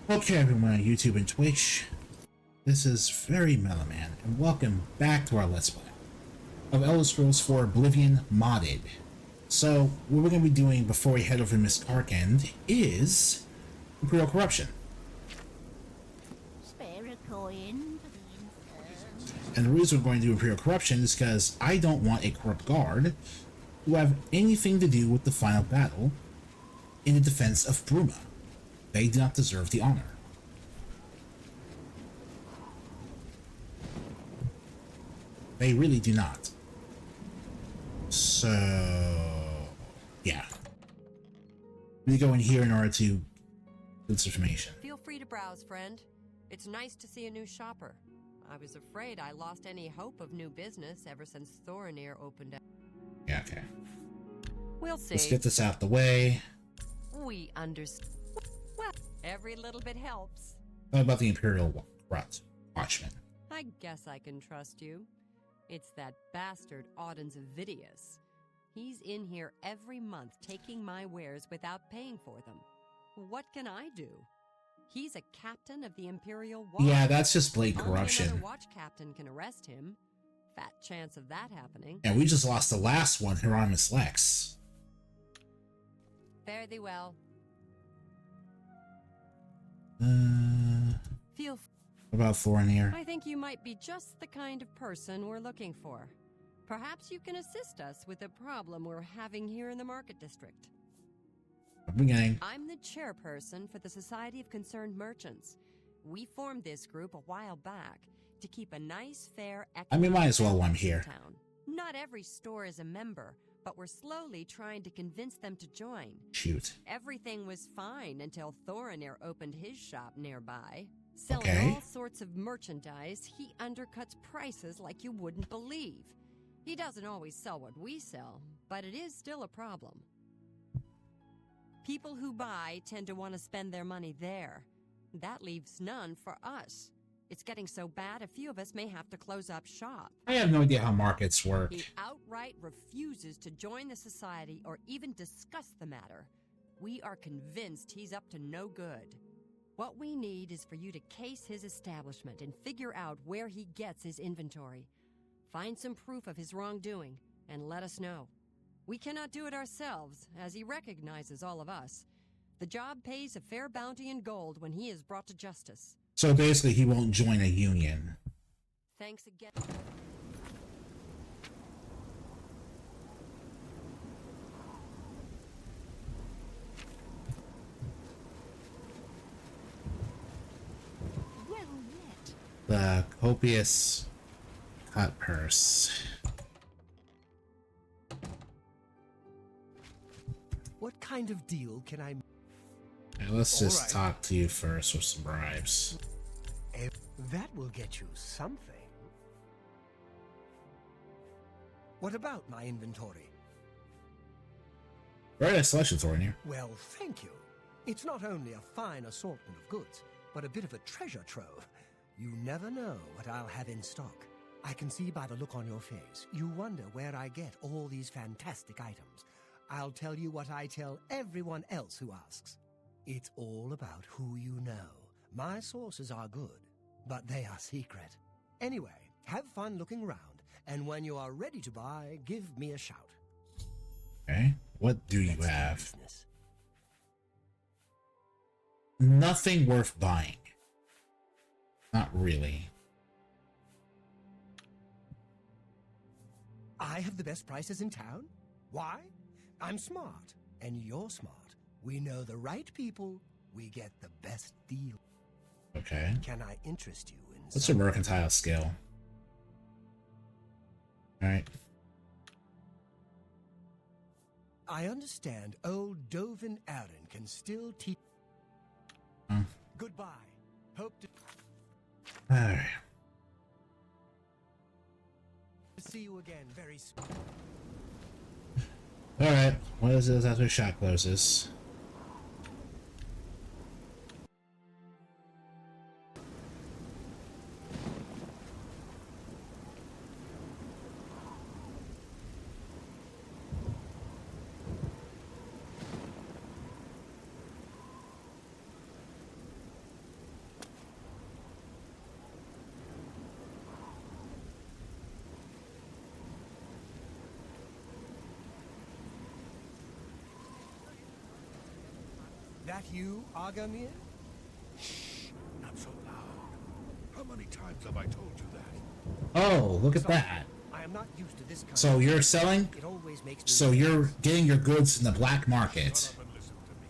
Okay, everyone on YouTube and Twitch, this is Very Mellow Man, and welcome back to our Let's Play of Elder Scrolls 4 Oblivion Modded. So, what we're going to be doing before we head over to Miss Karkand is Imperial Corruption. Spare a coin for the infirm. And the reason we're going to do Imperial Corruption is because I don't want a corrupt guard who have anything to do with the final battle in the defense of Bruma. They do not deserve the honor. They really do not. So, yeah. We go in here in order to get this information. Feel free to browse, friend. It's nice to see a new shopper. I was afraid I lost any hope of new business ever since Thorinir opened up. Yeah, okay. We'll see. Let's get this out the way. We understand. Well, every little bit helps. What about the Imperial Watchman? I guess I can trust you. It's that bastard Auden's Avidius. He's in here every month taking my wares without paying for them. What can I do? He's a captain of the Imperial Watch. Yeah, that's just blatant Only corruption. another watch captain can arrest him. Fat chance of that happening. And we just lost the last one, Hieronymus Lex. Fare thee well. Feel What about Thorinir? I think you might be just the kind of person we're looking for. Perhaps you can assist us with a problem we're having here in the Market District. Beginning. I'm the chairperson for the Society of Concerned Merchants. We formed this group a while back to keep a nice, fair might as well while I'm balance in here. town. Not every store is a member, but we're slowly trying to convince them to join. Shoot. Everything was fine until Thorinir opened his shop nearby. Selling Okay. all sorts of merchandise, he undercuts prices like you wouldn't believe. He doesn't always sell what we sell, but it is still a problem. People who buy tend to want to spend their money there. That leaves none for us. It's getting so bad a few of us may have to close up shop. I have no idea how markets work. He outright refuses to join the society or even discuss the matter. We are convinced he's up to no good. What we need is for you to case his establishment and figure out where he gets his inventory. Find some proof of his wrongdoing and let us know. We cannot do it ourselves, as he recognizes all of us. The job pays a fair bounty in gold when he is brought to justice. So basically, he won't join a union. Thanks again. Well met. The copious cut purse. What kind of deal can I... Okay, let's just Alright. talk to you first with some bribes. That will get you something. What about my inventory? Very nice selection, Thorinir. Well, thank you. It's not only a fine assortment of goods, but a bit of a treasure trove. You never know what I'll have in stock. I can see by the look on your face, you wonder where I get all these fantastic items. I'll tell you what I tell everyone else who asks. It's all about who you know. My sources are good, but they are secret. Anyway, have fun looking around, and when you are ready to buy, give me a shout. Okay. What do you Let's do have? business. Nothing worth buying. Not really. I have the best prices in town? Why? I'm smart, and you're smart. We know the right people, we get the best deal. Okay. Can I interest you in What's your mercantile skill? Alright. I understand old Dovin Aaron can still teach... Hmm. Goodbye. Hope to Alright. see you again very soon. Alright. What is this after shop closes? That you, Agamir? Shh, not so loud. How many times have I told you that? Oh, look at Sorry, that. I am not used to this kind So of... you're selling? It always makes me... So you're getting your goods in the black market. Shut up and listen to me.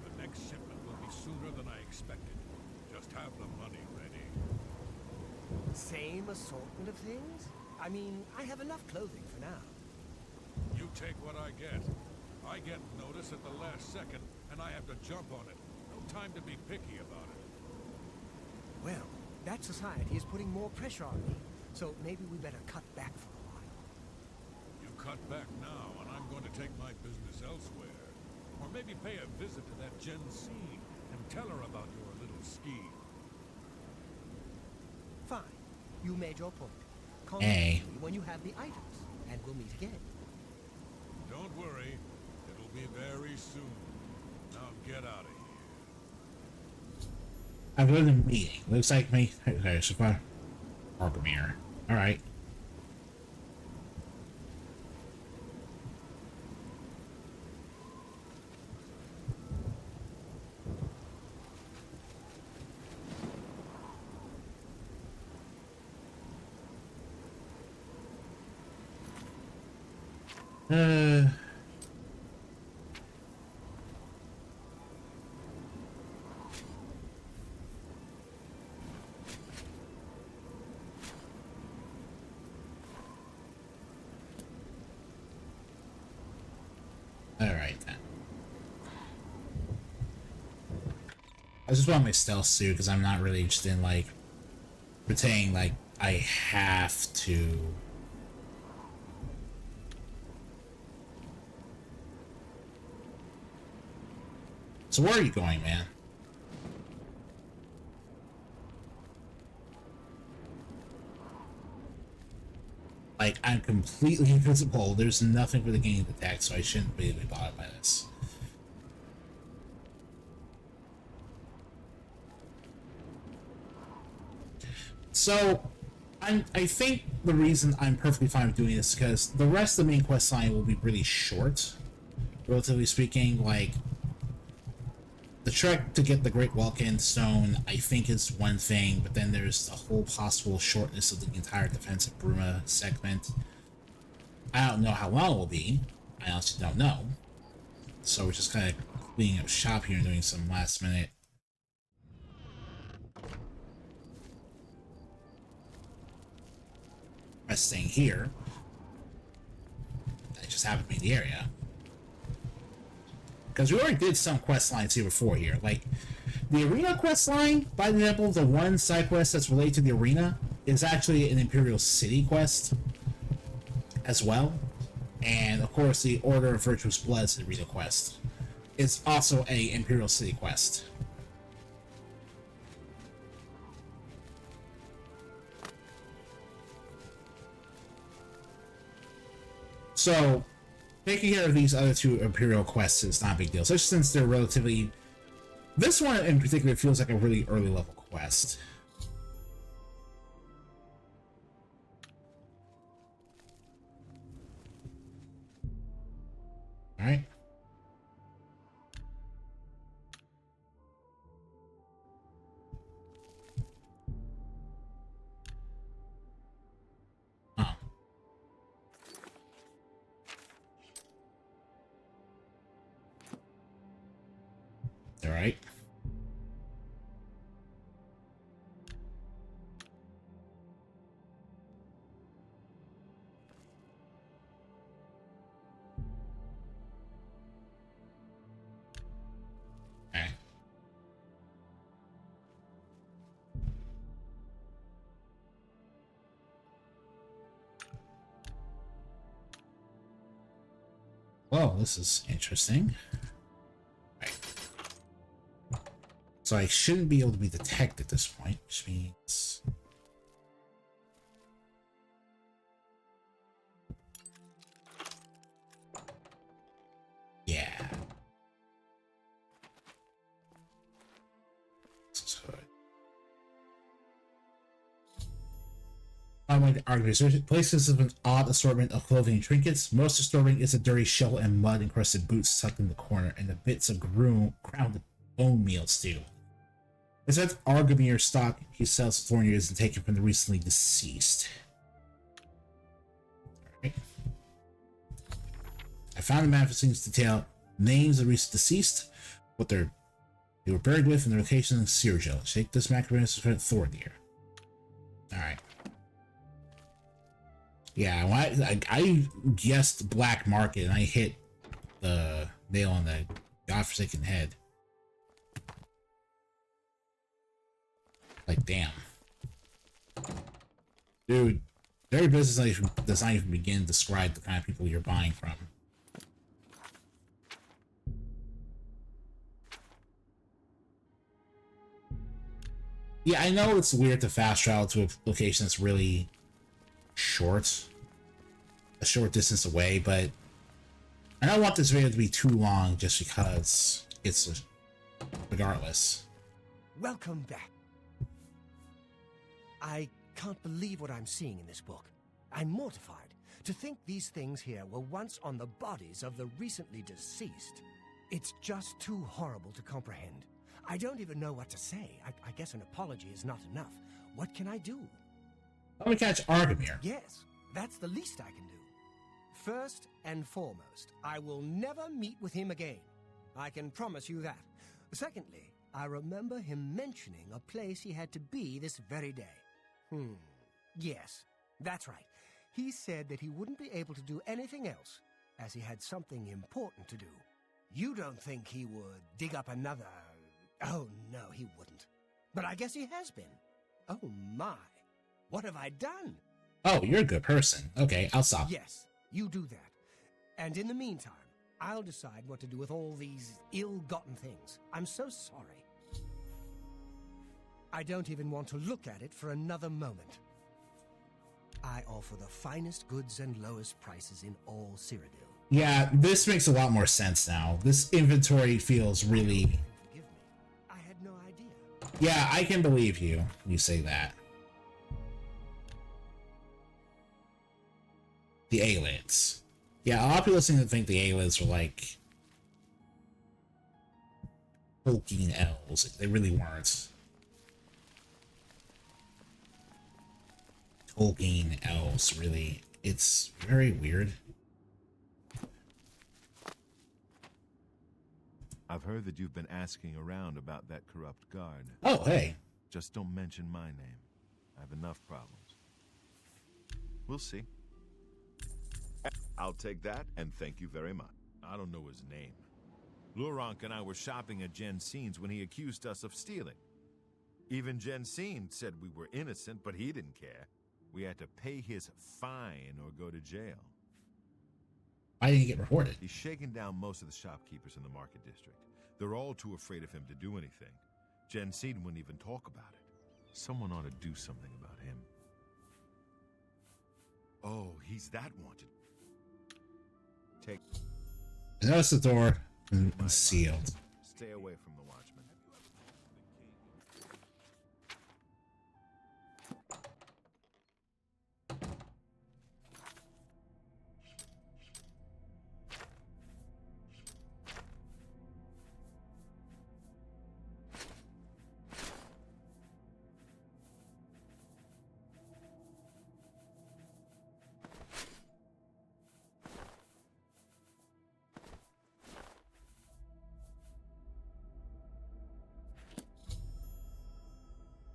The next shipment will be sooner than I expected. Just have the money ready. Same assortment of things? I mean, I have enough clothing for now. You take what I get. I get notice at the last second, and I have to jump on it. No time to be picky about it. Well, that society is putting more pressure on me, so maybe we better cut back for a while. You cut back now, and I'm going to take my business elsewhere. Or maybe pay a visit to that Gen C and tell her about your little scheme. Fine. You made your point. Contact Hey. me when you have the items, and we'll meet again. Don't worry. It'll be very soon. Now get out of here. I've got a meeting. Looks like me. Okay, so far. Argamir. Alright. Alright then. I just want my stealth suit because I'm not really interested in like pretending like I have to. So where are you going, man? Like, I'm completely invisible. There's nothing for the game to attack, so I shouldn't really be bothered by this. So, I think the reason I'm perfectly fine with doing this is because the rest of the main quest line will be really short, relatively speaking. Like, the trek to get the Great Welkin Stone, I think, is one thing, but then there's the whole possible shortness of the entire Defense of Bruma segment. I don't know how long it will be. I honestly don't know. So we're just kind of cleaning up shop here and doing some last minute. Staying here. I just happen to be in the area. Because we already did some quest lines here before here. Like, the arena quest line, by example, the one side quest that's related to the arena is actually an Imperial City quest as well. And, of course, the Order of Virtuous Bloods arena quest is also a Imperial City quest. So, taking care of these other two Imperial quests is not a big deal, especially since they're relatively... This one in particular feels like a really early level quest. Alright. Oh. Alright. Okay. Well, this is interesting. Right. So I shouldn't be able to be detected at this point, which means... Yeah. This is good. Unlike the arguments, places of an odd assortment of clothing and trinkets. Most disturbing is a dirty shovel and mud-encrusted boots tucked in the corner, and the bits of groom ground bone meal stew. Is that Argamir stock he sells to Thorniers and taken from the recently deceased? Alright. I found the manifestations detail names of the recent deceased, what they were buried with, and their location in Sirgil. Shake this macaronis for Thornir. Alright. Yeah, well, I guessed black market and I hit the nail on the godforsaken head. Like, damn. Dude, their business does not even begin to describe the kind of people you're buying from. Yeah, I know it's weird to fast travel to a location that's really short. A short distance away, but I don't want this video to be too long just because it's regardless. Welcome back. I can't believe what I'm seeing in this book. I'm mortified to think these things here were once on the bodies of the recently deceased. It's just too horrible to comprehend. I don't even know what to say. I guess an apology is not enough. What can I do? Let me catch Argamir. Yes, that's the least I can do. First and foremost, I will never meet with him again. I can promise you that. Secondly, I remember him mentioning a place he had to be this very day. Yes, that's right. He said that he wouldn't be able to do anything else, as he had something important to do. You don't think he would dig up another... Oh, no, he wouldn't. But I guess he has been. Oh, my. What have I done? Oh, you're a good person. Okay, I'll stop. Yes, you do that. And in the meantime, I'll decide what to do with all these ill-gotten things. I'm so sorry. I don't even want to look at it for another moment. I offer the finest goods and lowest prices in all Cyrodiil. Yeah, this makes a lot more sense now. This inventory feels really... Forgive me. I had no idea. Yeah, I can believe you. You say that. The Aelids. Yeah, a lot of people seem to think the Aelids were like... Tolkien elves. They really weren't. Tolkien elves, really. It's very weird. I've heard that you've been asking around about that corrupt guard. Oh, hey. Just don't mention my name. I have enough problems. We'll see. I'll take that, and thank you very much. I don't know his name. Lurank and I were shopping at Jensen's when he accused us of stealing. Even Jensen said we were innocent, but he didn't care. We had to pay his fine or go to jail. Why didn't he get reported? He's shaken down most of the shopkeepers in the market district. They're all too afraid of him to do anything. Jensen wouldn't even talk about it. Someone ought to do something about him. Oh, he's that wanted. Take... Notice the door and sealed. Stay away from the watchman.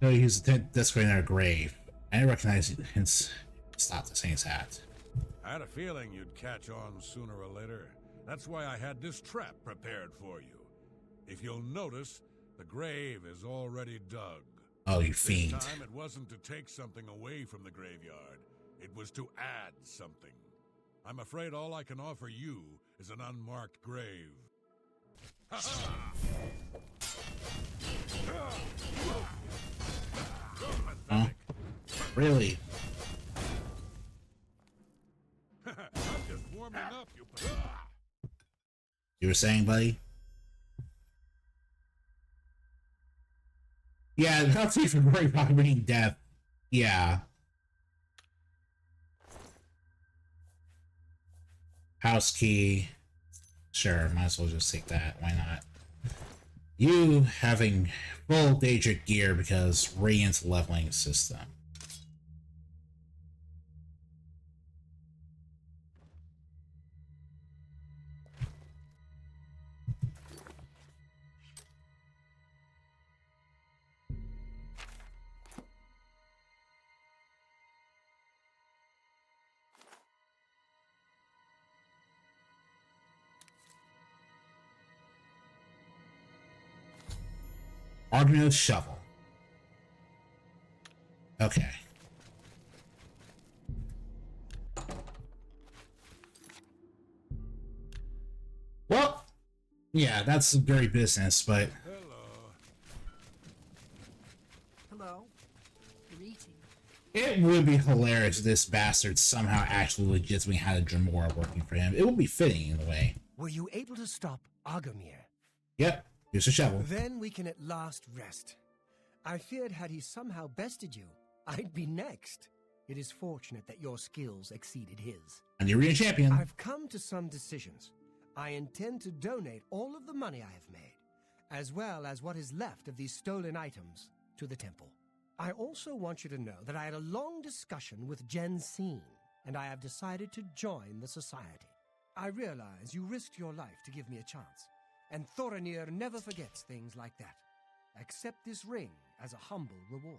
No, he was desecrating our grave. I didn't recognize it, hence stopped the Saint's hat. I had a feeling you'd catch on sooner or later. That's why I had this trap prepared for you. If you'll notice, the grave is already dug. Oh, you fiend. This time it wasn't to take something away from the graveyard. It was to add something. I'm afraid all I can offer you is an unmarked grave. Huh? Really? I'm just warming up, you... You were saying, buddy? Yeah, not even worried about bringing death. Yeah. House key. Sure, might as well just take that. Why not? You having full Daedric gear because Radiant's leveling system. Argnos shovel. Okay. Well, yeah, that's very business, but Hello. Greeting. it would be hilarious if this bastard somehow actually legitimately had a Dremora working for him. It would be fitting in a way. Were you able to stop Agomir? Yep, here's a shovel. Then we can at last rest. I feared had he somehow bested you, I'd be next. It is fortunate that your skills exceeded his. And you're a champion. I've come to some decisions. I intend to donate all of the money I have made, as well as what is left of these stolen items, to the temple. I also want you to know that I had a long discussion with Jensine, and I have decided to join the society. I realize you risked your life to give me a chance, and Thorinir never forgets things like that. Accept this ring as a humble reward.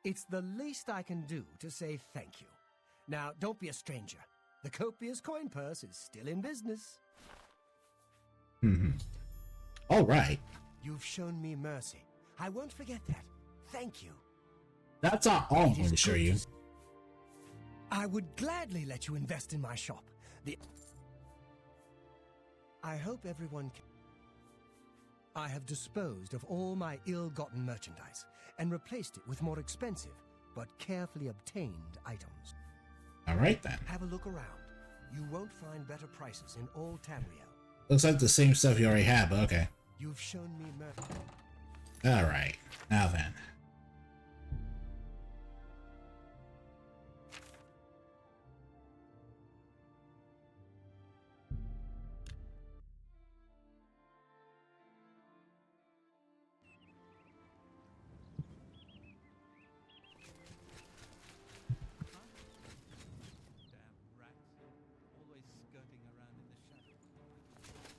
It's the least I can do to say thank you. Now, don't be a stranger. The copious coin purse is still in business. All right. You've shown me mercy. I won't forget that. Thank you. That's not all I'm going to show you. I would gladly let you invest in my shop. I hope everyone can... I have disposed of all my ill-gotten merchandise and replaced it with more expensive but carefully obtained items. All right, then. Have a look around. You won't find better prices in all Tamriel. Looks like the same stuff you already have, but okay. You've shown me mercy. All right. Now then.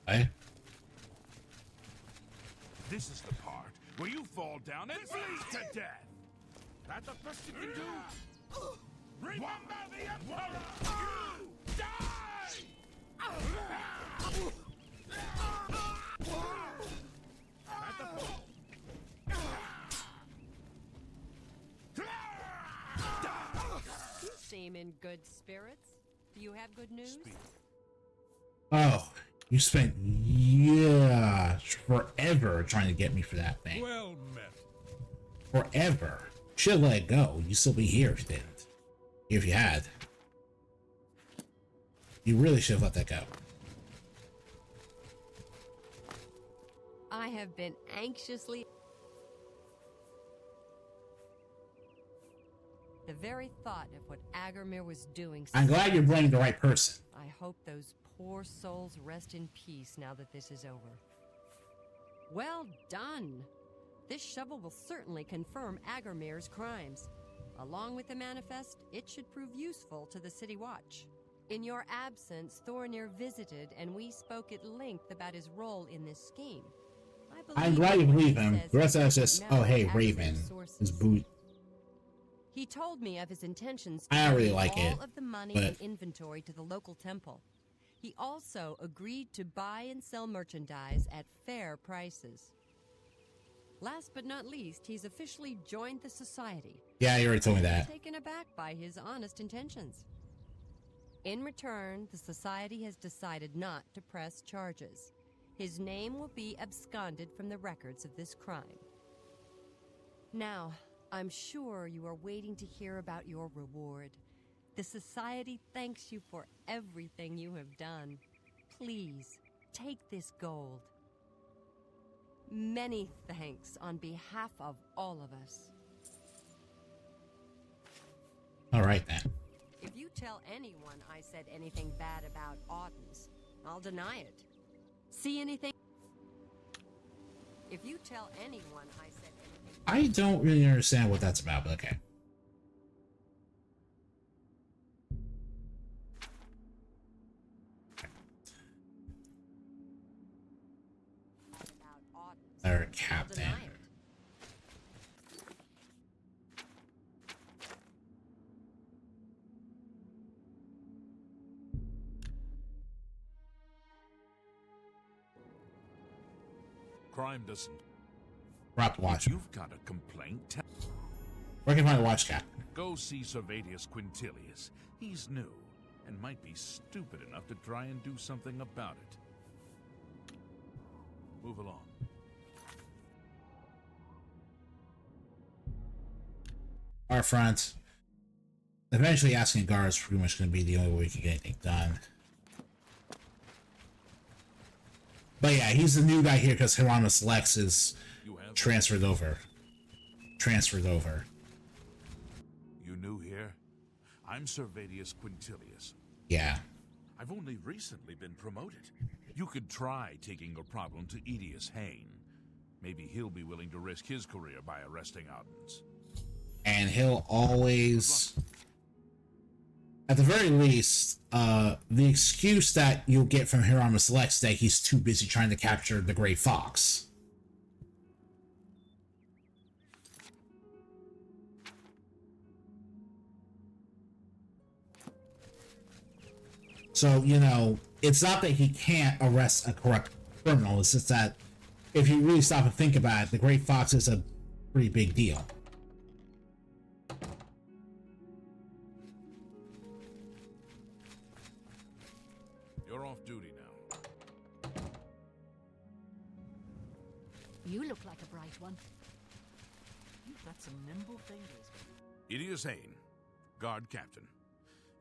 Hey. This is the part where you fall down and bleed to death. That's the best you can do. Remember the Emperor! You die! At the point. You seem in good spirits. Do you have good news? Oh, you spent forever trying to get me for that thing. Well met. Forever. Should let it go. You'd still be here if you didn't. If you had. You really should have let that go. I have been anxiously... The very thought of what Agomir was doing... I'm glad you're blaming the right person. I hope those poor souls rest in peace now that this is over. Well done! This shovel will certainly confirm Agomir's crimes. Along with the manifest, it should prove useful to the City Watch. In your absence, Thorinir visited and we spoke at length about his role in this scheme. I'm glad you believe him. The rest of that's just, oh hey, Raven. His boot. He told me of his intentions I don't really to like all it, of the money but... and inventory to the local temple. He also agreed to buy and sell merchandise at fair prices. Last but not least, he's officially joined the society. Yeah, you already told me that. I'm taken aback by his honest intentions. In return, the society has decided not to press charges. His name will be absconded from the records of this crime. Now, I'm sure you are waiting to hear about your reward. The society thanks you for everything you have done. Please, take this gold. Many thanks on behalf of all of us. All right, then. If you tell anyone I said anything bad about Audens, I'll deny it. See anything? If you tell anyone I said anything... I don't really understand what that's about, but okay. about Auden, Our I'll captain. deny it. Crime doesn't. We're out to watch. If you've got a complaint, Where can I find a watch captain? go see Servatius Quintilius. He's new and might be stupid enough to try and do something about it. Move along. Our front. Eventually asking a guard is pretty much going to be the only way we can get anything done. But yeah, he's the new guy here because Hieronymus Lex is You have transferred over. You new here? I'm Servatius Quintilius. Yeah. I've only recently been promoted. You could try taking your problem to Edius Hain. Maybe he'll be willing to risk his career by arresting Audens. And he'll always, at the very least, the excuse that you'll get from Hieronymus Lex that he's too busy trying to capture the Gray Fox. So, you know, it's not that he can't arrest a corrupt criminal, it's just that if you really stop and think about it, the Great Fox is a pretty big deal. You're off duty now. You look like a bright one. You've got some nimble fingers. Edius Hain, guard captain.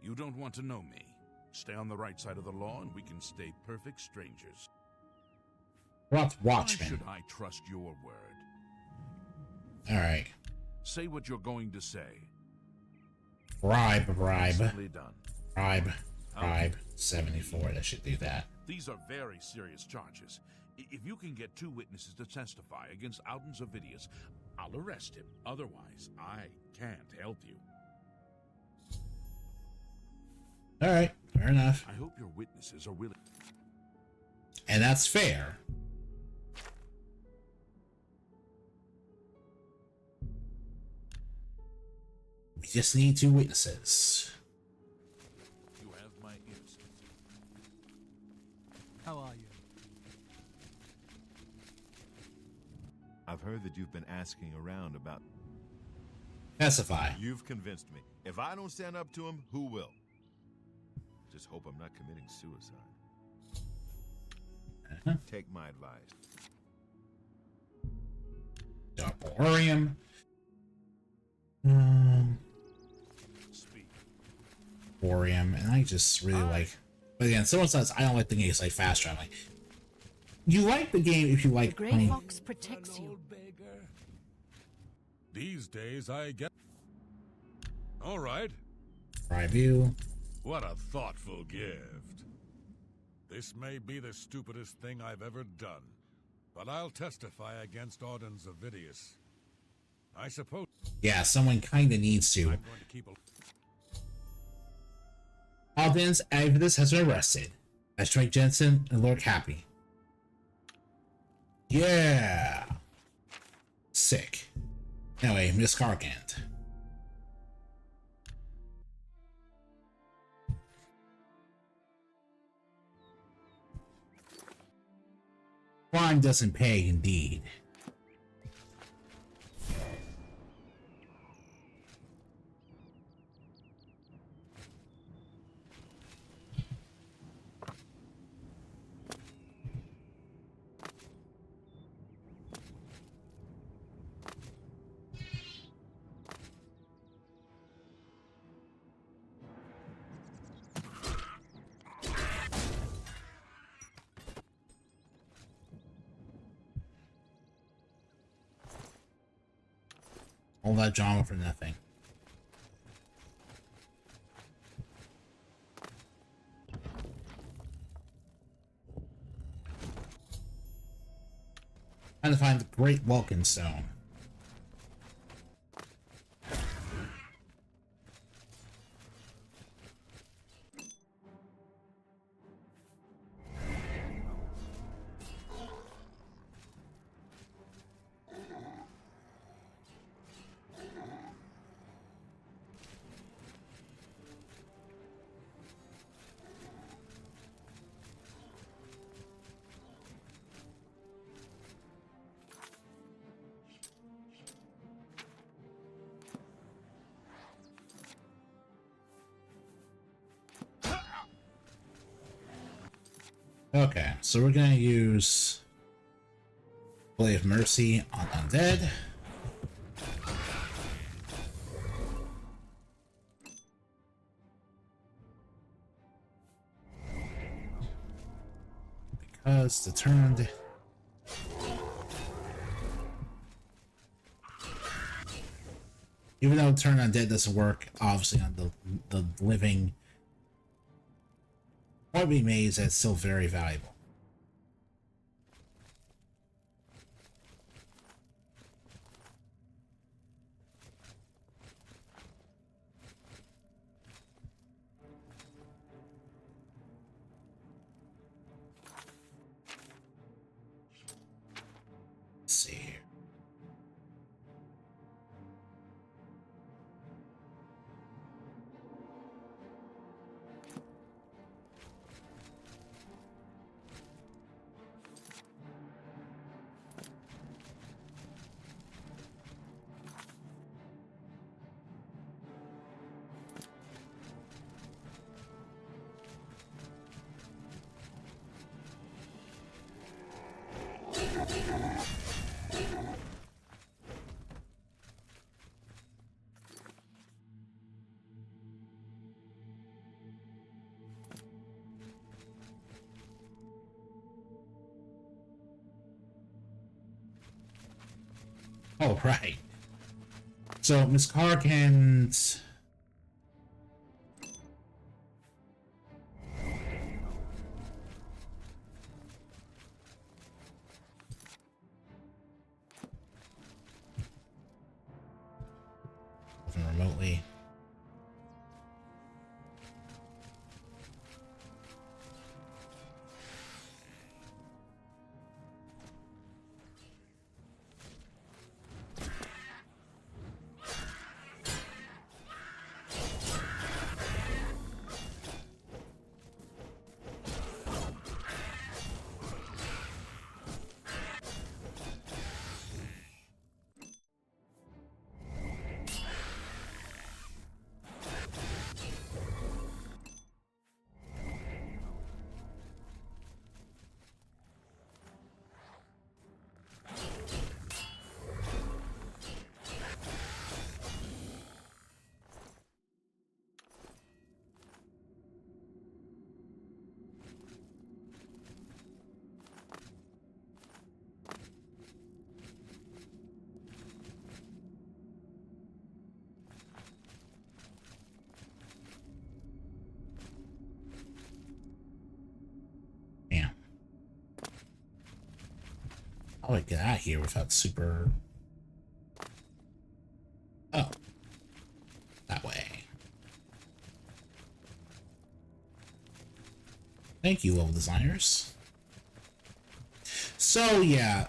You don't want to know me. Stay on the right side of the law and we can stay perfect strangers. Rough Why Watchman. should I trust your word? Alright. Say what you're going to say. Bribe. Recently done. Bribe. 74. That should do that. These are very serious charges. If you can get 2 witnesses to testify against Auden Servatius, I'll arrest him. Otherwise, I can't help you. Alright. Fair enough. I hope your witnesses are willing. And that's fair. We just need 2 witnesses. You have my ears. How are you? I've heard that you've been asking around about... Testify. You've convinced me. If I don't stand up to him, who will? Just hope I'm not committing suicide. Take my advice. Arboreum. Speak. Arboreum. And I just really like... But again, someone says I don't like the game. It's like fast traveling. You like the game if you The like Grey playing... Fox protects you. These days I get... All right. Review. What a thoughtful gift. This may be the stupidest thing I've ever done, but I'll testify against Auden Servatius. I suppose Yeah, someone kind of needs to. I'm going to keep a... Auden's Avidus has been arrested. Astrike Jensen and Lord Happy. Yeah. Sick. Anyway, Miss Cargant. Crime doesn't pay, indeed. All that drama for nothing. Trying to find the Great Welkin Stone. Okay, so we're gonna use Blade of Mercy on Undead. Because the turned... Even though turn undead doesn't work, obviously on the living, point being made is that it's still very valuable. Let's see here. Oh, right. So, Miss Carkin's... remotely. Damn. How do I get out of here without super... Oh. That way. Thank you, level designers. So, yeah.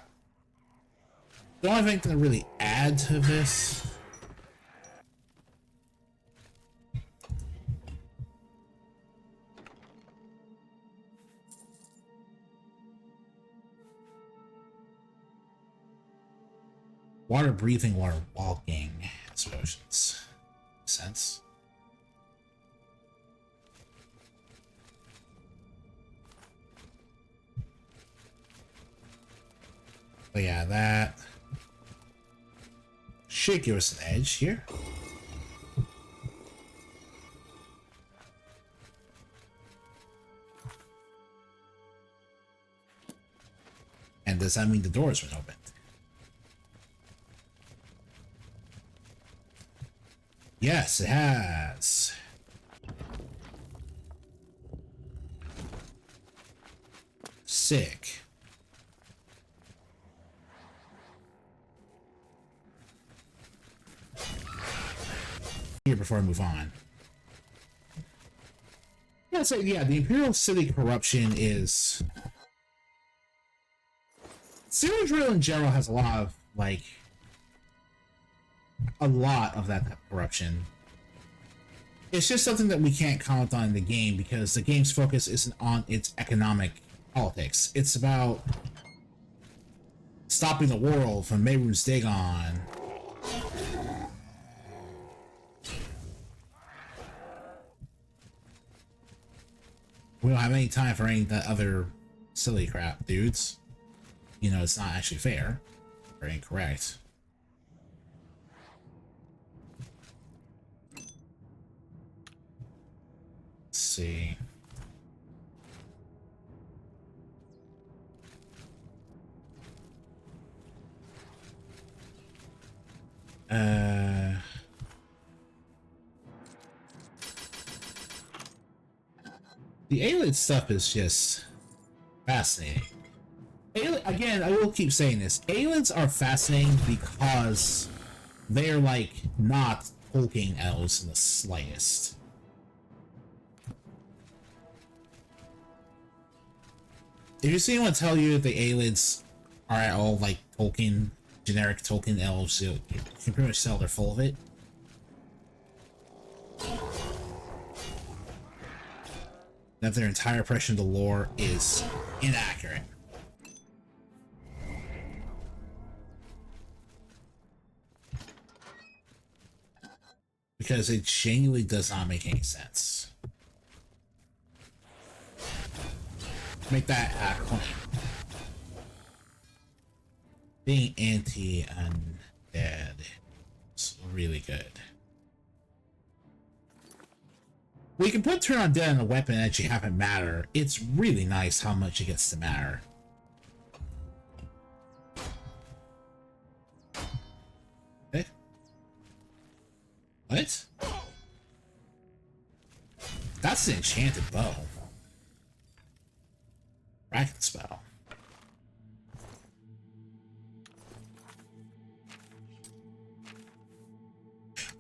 The only thing to really add to this... Water breathing, water walking explosions. Makes sense. But yeah, that should give us an edge here. And does that mean the doors were opened? Yes, it has. Sick. here before I move on. Yeah, so yeah, the Imperial City corruption is... Zero Drill in general has a lot of, like... a lot of that type of corruption. It's just something that we can't comment on in the game because the game's focus isn't on its economic politics. It's about stopping the world from Mehrunes Dagon. We don't have any time for any of that other silly crap, dudes. You know, it's not actually fair or incorrect. Let's see. The alien stuff is just fascinating. Again, I will keep saying this. Aliens are fascinating because they're like not Tolkien elves in the slightest. If you see anyone tell you that the aliens are at all like Tolkien, generic Tolkien elves, you can pretty much tell they're full of it. That their entire impression of the lore is inaccurate. Because it genuinely does not make any sense. Make that a claim. Being anti-undead is really good. We can put turn on dead on a weapon and actually have it matter. It's really nice how much it gets to matter. Okay. What? That's an enchanted bow. Kraken spell.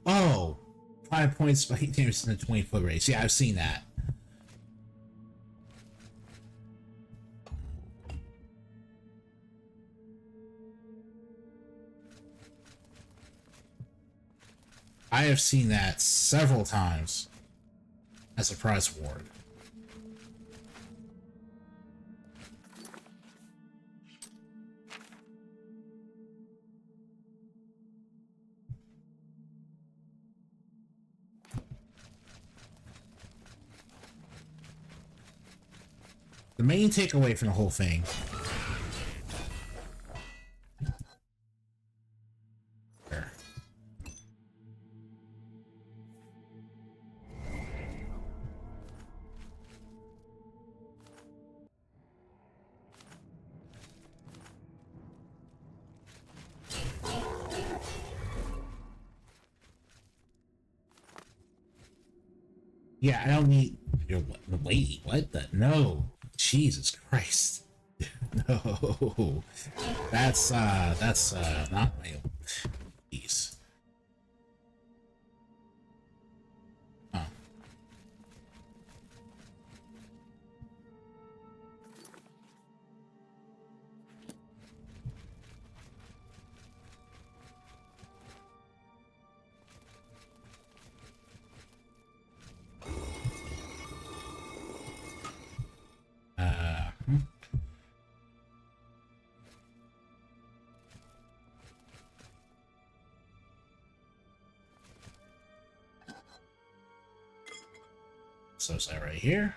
Oh! 5 points by heat damage in a 20-foot race. Yeah, I've seen that. I have seen that several times as a prize award. The main takeaway from the whole thing there. Yeah, I don't need your lady. What the? No. Jesus Christ. No. That's not my piece. Huh. So is that right here?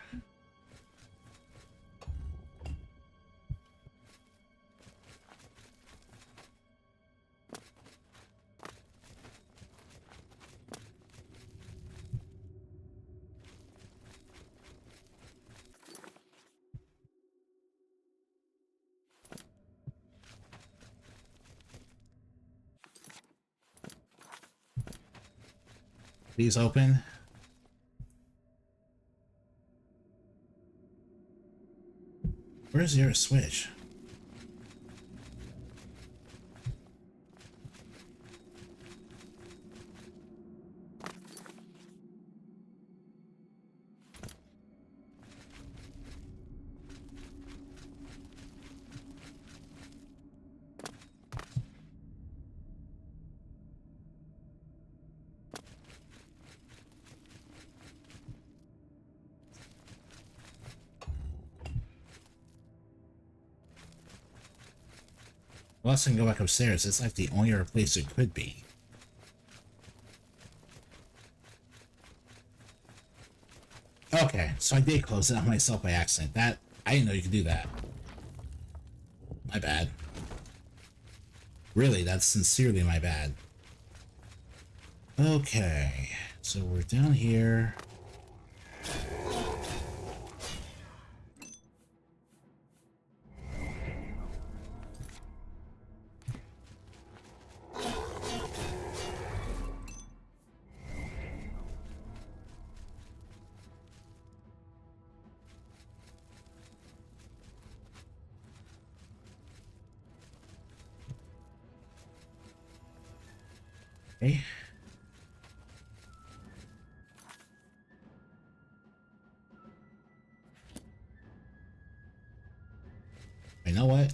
Please open. Where's your switch? Unless I can go back upstairs, it's like the only other place it could be. Okay, so I did close it on myself by accident. That, I didn't know you could do that. My bad. Really, that's sincerely my bad. Okay, so we're down here. Okay. You know what?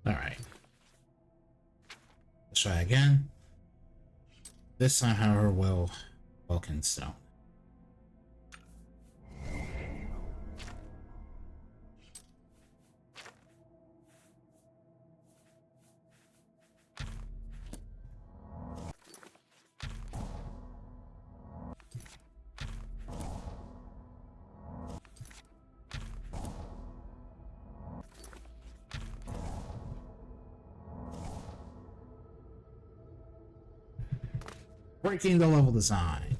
Alright. Let's try again. This time, however, we'll Vulcan Stone. Breaking the level design.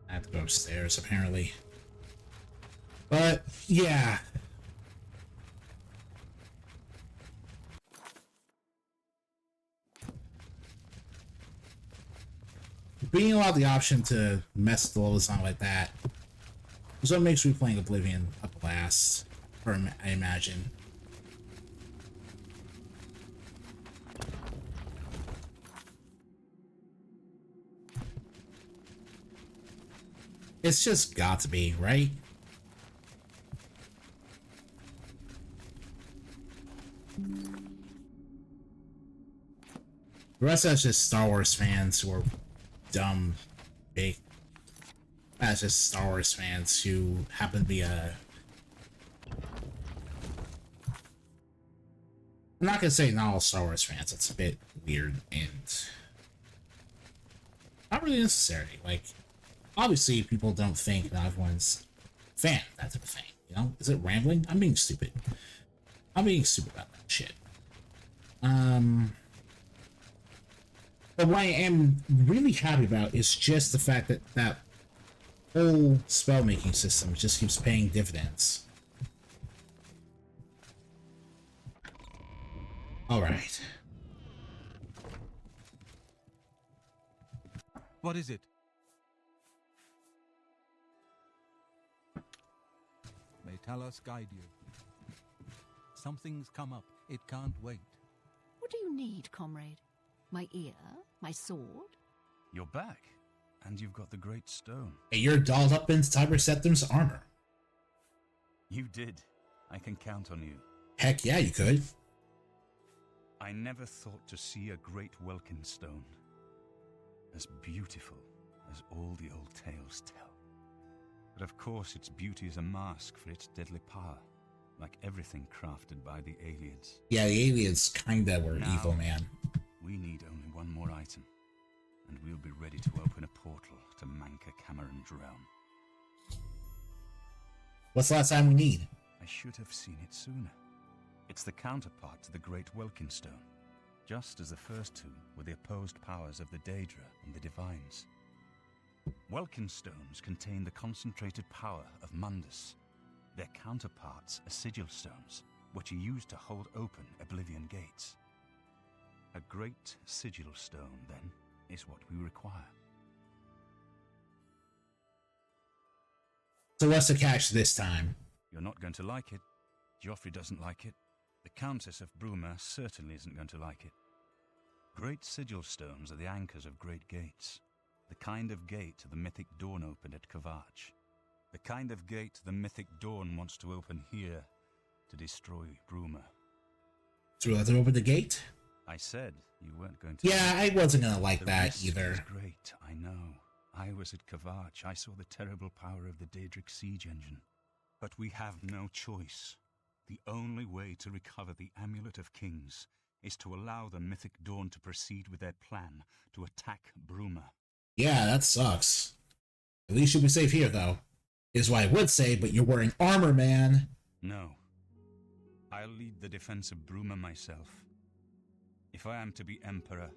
I have to go upstairs, apparently. But, yeah. Being allowed the option to mess with the level design like that is what makes replaying Oblivion a blast, or I imagine. It's just got to be, right? The rest of us just Star Wars fans who are dumb, big. That's just Star Wars fans who happen to be I'm not gonna say not all Star Wars fans. It's a bit weird and not really necessary. Like, obviously, people don't think not everyone's fan of that type of thing. You know, is it rambling? I'm being stupid. I'm being stupid about that shit. But what I am really happy about is just the fact that that whole spell making system just keeps paying dividends. All right. What is it? May Talos guide you. Something's come up. It can't wait. What do you need, comrade? My ear? My sword? You're back, and you've got the Great Stone. Hey, you're dolled up in Tiber Septim's armor. You did. I can count on you. Heck yeah, you could. I never thought to see a great Welkin stone. As beautiful as all the old tales tell. But of course its beauty is a mask for its deadly power, like everything crafted by the aliens. Yeah, the aliens kinda were Now, evil, man. We need only one more item, and we'll be ready to open a portal to Manka Cameron's realm. What's the last time we need? I should have seen it sooner. It's the counterpart to the Great Welkin Stone, just as the first two were the opposed powers of the Daedra and the Divines. Welkin stones contain the concentrated power of Mundus. Their counterparts are sigil stones, which are used to hold open Oblivion gates. A great sigil stone, then, is what we require. So what's the catch this time? You're not going to like it. Joffrey doesn't like it. The Countess of Bruma certainly isn't going to like it. Great sigil stones are the anchors of great gates. The kind of gate the mythic Dawn opened at Kvatch. The kind of gate the mythic Dawn wants to open here to destroy Bruma. So we'll have to open the gate? I said you weren't going to. Yeah, I wasn't gonna like The that risk either. is great, I know. I was at Kvatch. I saw the terrible power of the Daedric siege engine. But we have no choice. The only way to recover the Amulet of Kings is to allow the mythic Dawn to proceed with their plan to attack Bruma. Yeah, that sucks. At least you'll be safe here, though. Is what I would say, but you're wearing armor, man. No. I'll lead the defense of Bruma myself. If I am to be Emperor,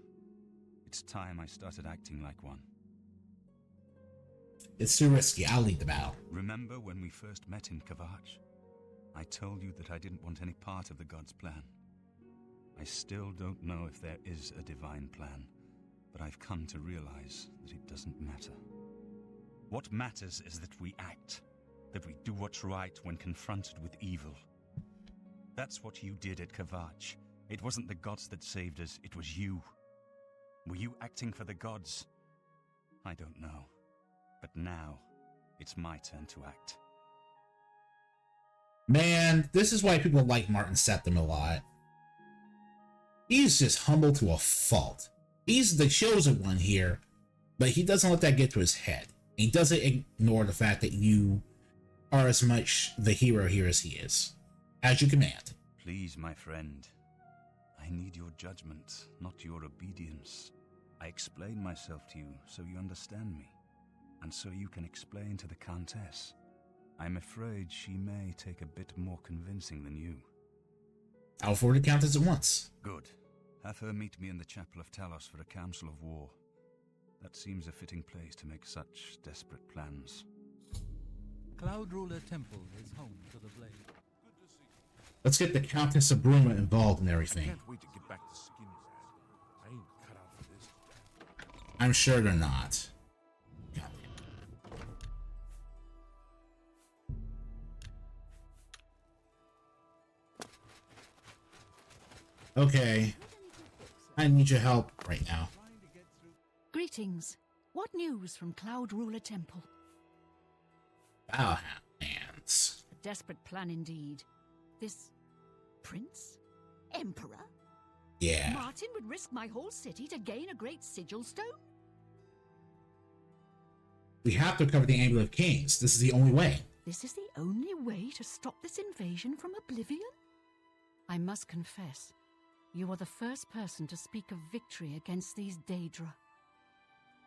it's time I started acting like one. It's too risky. I'll lead the battle. Remember when we first met in Kvatch? I told you that I didn't want any part of the God's plan. I still don't know if there is a divine plan, but I've come to realize that it doesn't matter. What matters is that we act, that we do what's right when confronted with evil. That's what you did at Kvatch. It wasn't the gods that saved us, it was you. Were you acting for the gods? I don't know. But now, it's my turn to act. Man, this is why people like Martin Septim a lot. He's just humble to a fault. He's the chosen one here, but he doesn't let that get to his head. He doesn't ignore the fact that you are as much the hero here as he is. As you command. Please, my friend. I need your judgment, not your obedience. I explain myself to you so you understand me, and so you can explain to the Countess. I'm afraid she may take a bit more convincing than you. I'll forward the Countess at once. Good. Have her meet me in the Chapel of Talos for a council of war. That seems a fitting place to make such desperate plans. Cloud Ruler Temple is home to the blade. Let's get the Countess of Bruma involved in everything. Can't wait to get back to skinning that. I ain't cut out for this. I'm sure they're not. Okay. I need your help right now. Greetings. What news from Cloud Ruler Temple? Bowhands. A desperate plan indeed. This prince? Emperor? Yeah. Martin would risk my whole city to gain a great sigil stone? We have to recover the Amulet of Kings. This is the only way. This is the only way to stop this invasion from Oblivion? I must confess, you are the first person to speak of victory against these Daedra.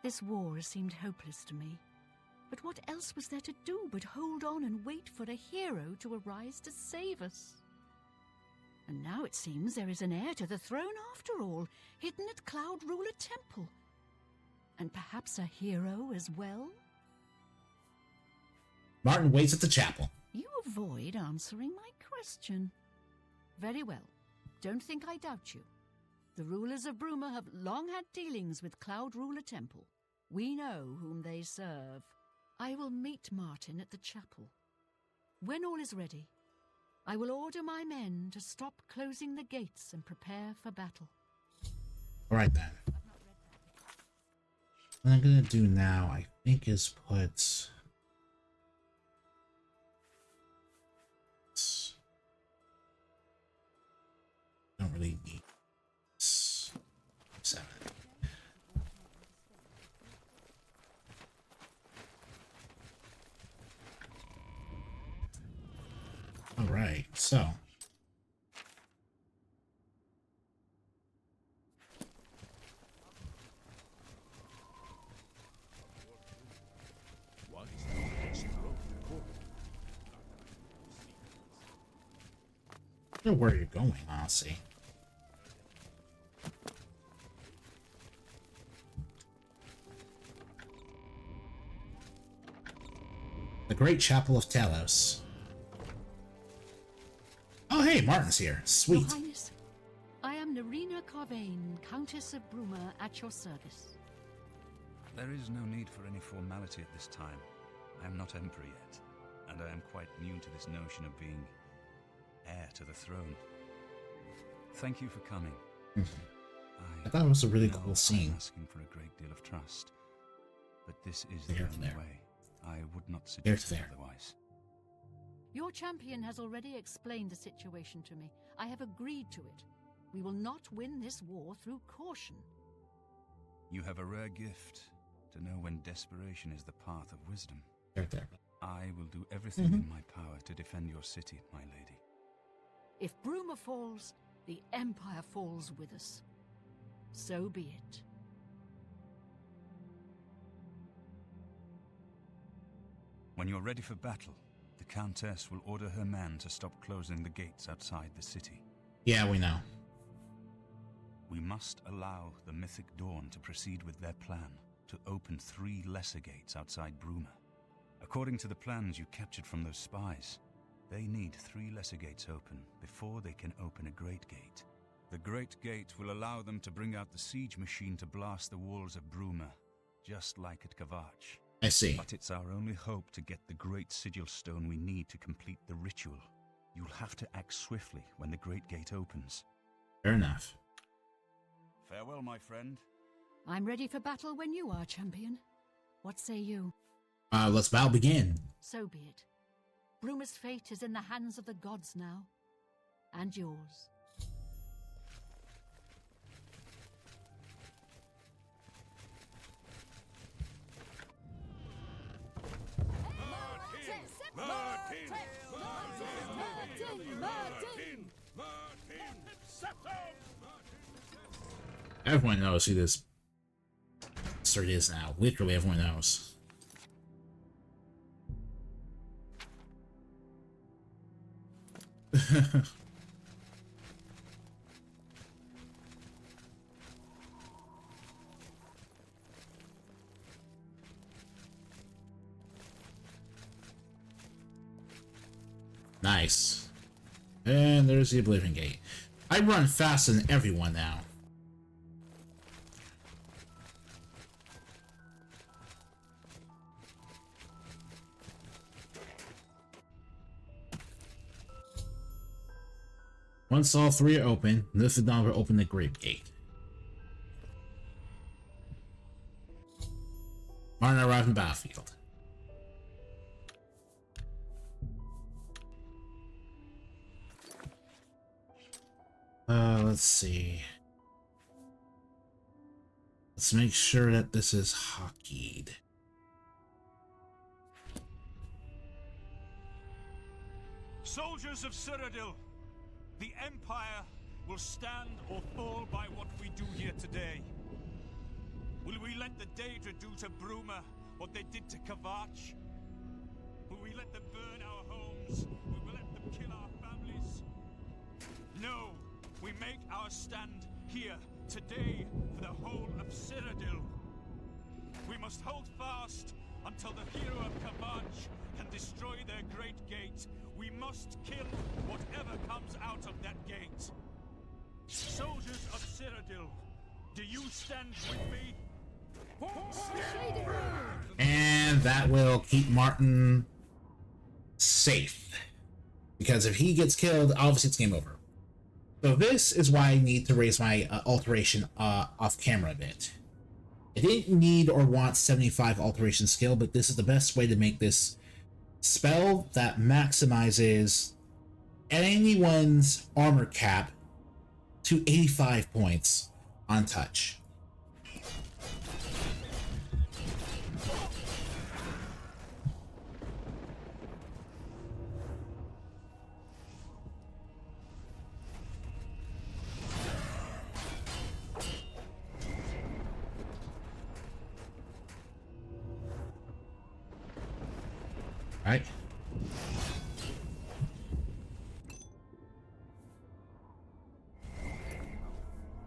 This war has seemed hopeless to me. But what else was there to do but hold on and wait for a hero to arise to save us? And now it seems there is an heir to the throne after all, hidden at Cloud Ruler Temple. And perhaps a hero as well? Martin waits at the chapel. You avoid answering my question. Very well. Don't think I doubt you. The rulers of Bruma have long had dealings with Cloud Ruler Temple. We know whom they serve. I will meet Martin at the chapel. When all is ready, I will order my men to stop closing the gates and prepare for battle. All right, then. What I'm going to do now, I think, is put... don't really need 7. All right, so I don't know where you're going, honestly. The Great Chapel of Talos. Oh, hey, Martin's here. Sweet. Your Highness, I am Nerina Carvain, Countess of Bruma, at your service. There is no need for any formality at this time. I am not Emperor yet, and I am quite new to this notion of being heir to the throne. Thank you for coming. I thought it was a really know cool scene. I'm asking for a great deal of trust, but this is There the to only there. way. I would not There suggest to there. otherwise. Your champion has already explained the situation to me. I have agreed to it. We will not win this war through caution. You have a rare gift to know when desperation is the path of wisdom. There, there. I will do everything in my power to defend your city, my lady. If Bruma falls, the Empire falls with us. So be it. When you're ready for battle, the Countess will order her men to stop closing the gates outside the city. Yeah, we know. We must allow the Mythic Dawn to proceed with their plan to open 3 lesser gates outside Bruma. According to the plans you captured from those spies, they need 3 lesser gates open before they can open a Great Gate. The Great Gate will allow them to bring out the siege machine to blast the walls of Bruma, just like at Kavach. I see. But it's our only hope to get the great sigil stone we need to complete the ritual. You'll have to act swiftly when the Great Gate opens. Fair enough. Farewell, my friend. I'm ready for battle when you are, champion. What say you? Let's battle begin. So be it. Bruma's fate is in the hands of the gods now. And yours. Everyone knows who this bastard is now. Literally everyone knows. Nice. And there's the Oblivion Gate. I run faster than everyone now. Once all 3 are open, lift the dawn will open the Great Gate. Martin arrived in the battlefield. Let's see. Let's make sure that this is hockeyed. Soldiers of Cyrodiil, the Empire will stand or fall by what we do here today. Will we let the Daedra do to Bruma what they did to Kavach? Will we let them burn our homes? Will we let them kill our families? No, we make our stand here today for the whole of Cyrodiil. We must hold fast until the hero of Kavach can destroy their great gate. We must kill whatever comes out of that gate. Soldiers of Cyrodiil, do you stand with me? And that will keep Martin safe. Because if he gets killed, obviously it's game over. So this is why I need to raise my alteration off camera a bit. I didn't need or want 75 alteration skill, but this is the best way to make this spell that maximizes anyone's armor cap to 85 points on touch. Right.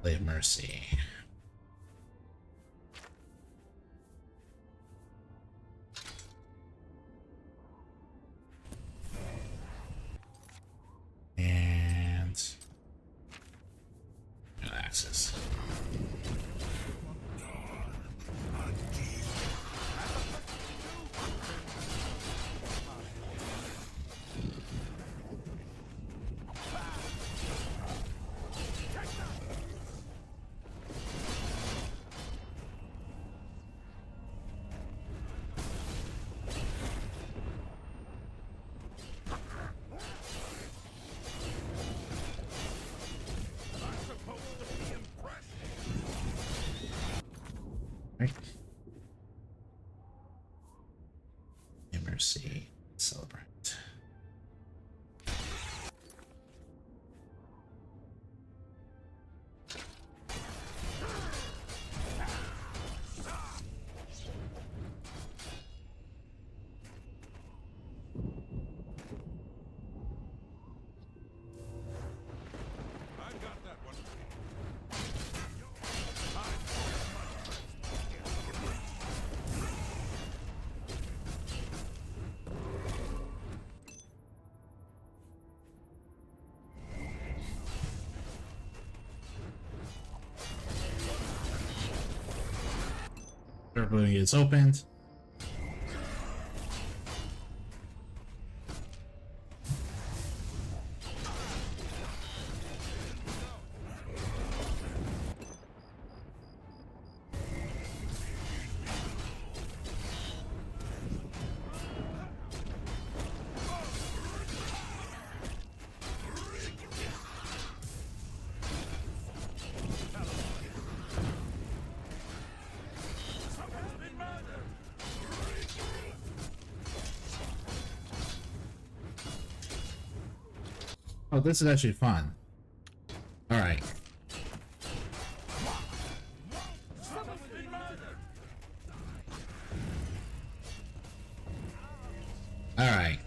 Play of Mercy. And no access. Right. Mercy. Celebrate. Everybody gets opened. Oh, this is actually fun. All right. All right.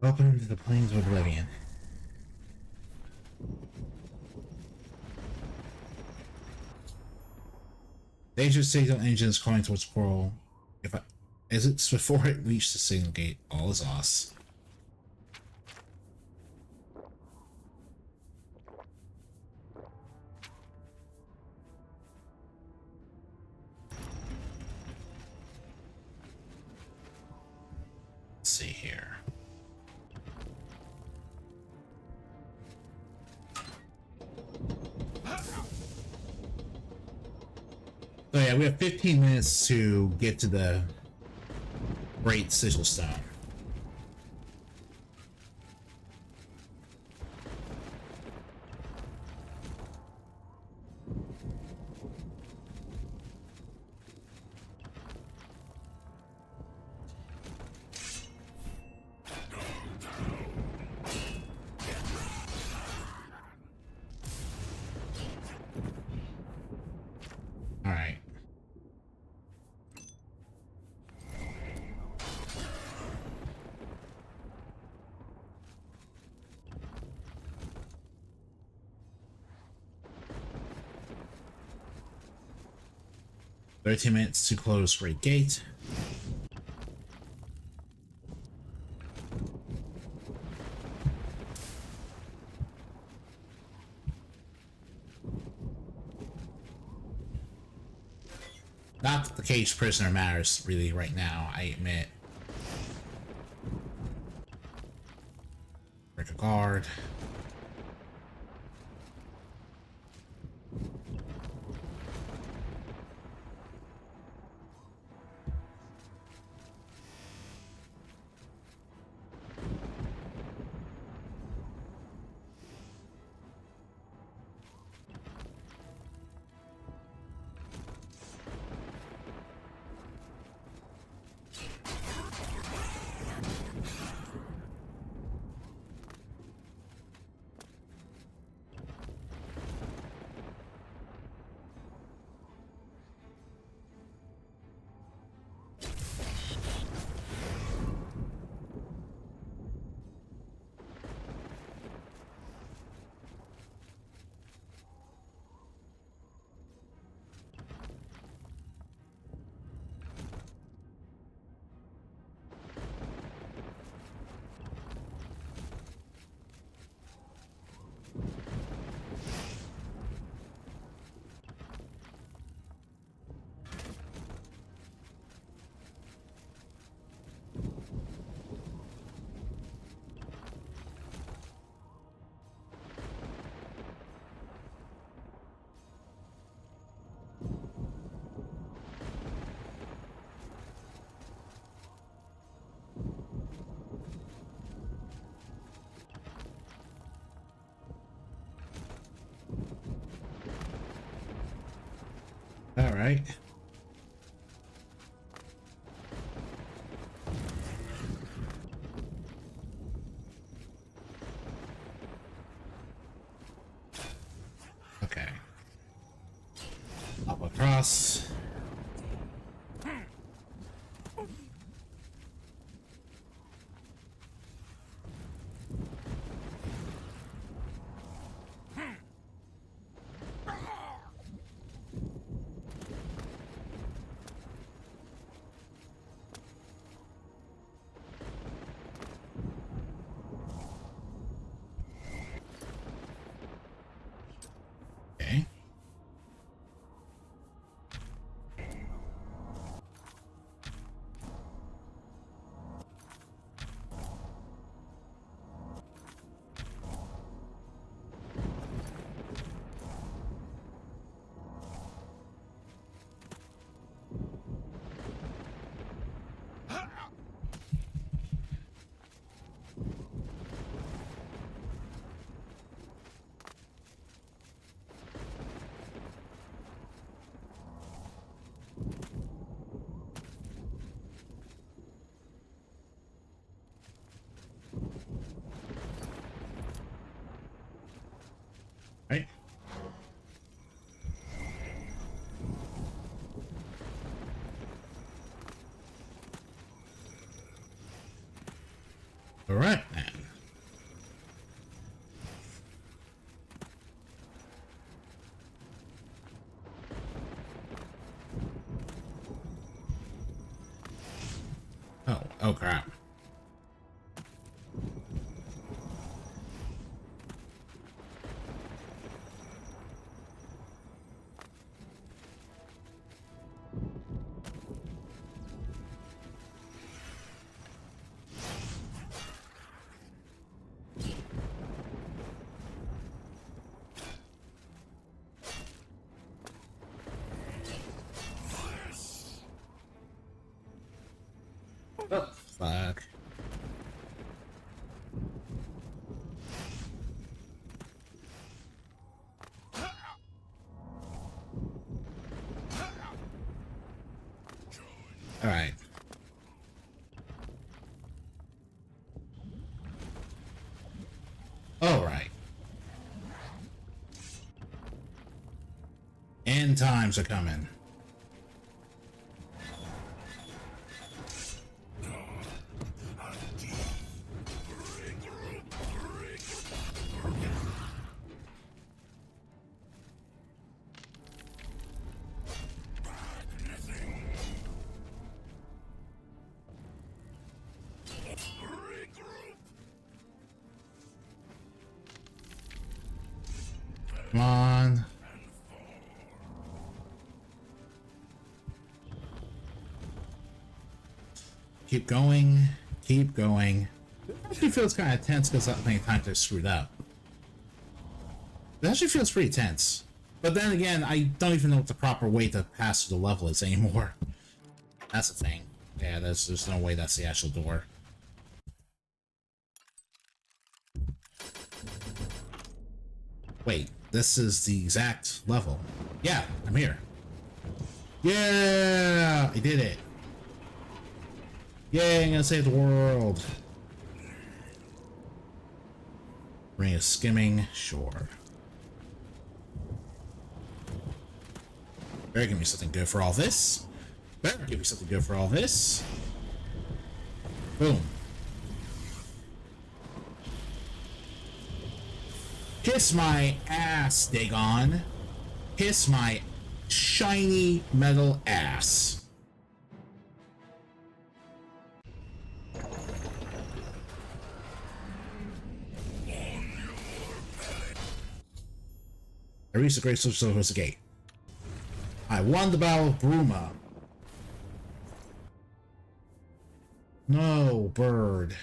Welcome to the Plains of Oblivion. Danger signal engine is calling towards Coral. If I exits before it reaches the signal gate, all is lost. Let's see here. So yeah, we have 15 minutes to get to the Great Sigil Stone. 13 minutes to close Great Gate. Not that the caged prisoner matters really right now, I admit. Break a guard. All right. Okay. Up across. Okay. Right. All right, then. Oh crap. Oh, fuck. All right. All right. End times are coming. Come on. Keep going. Keep going. It actually feels kind of tense because that many times I screwed up. It actually feels pretty tense. But then again, I don't even know what the proper way to pass through the level is anymore. That's the thing. Yeah, there's no way that's the actual door. Wait, this is the exact level. Yeah, I'm here. Yeah, I did it. Yay, I'm gonna save the world. Ring is skimming, sure. Better give me something good for all this. Better give me something good for all this. Boom. Kiss my ass, Dagon. Kiss my shiny metal ass. I reached the Great Silver's Gate. I won the Battle of Bruma. No, bird.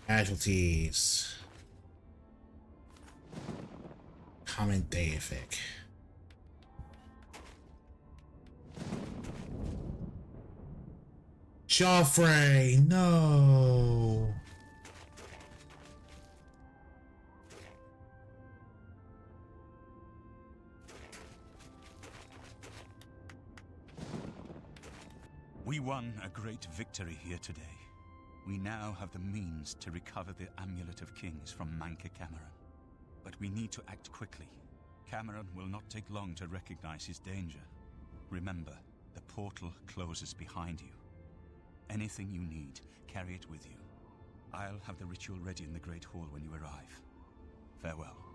Casualties. Common deific. Joffrey, no. We won a great victory here today. We now have the means to recover the Amulet of Kings from Manca Cameron. But we need to act quickly. Cameron will not take long to recognize his danger. Remember, the portal closes behind you. Anything you need, carry it with you. I'll have the ritual ready in the Great Hall when you arrive. Farewell.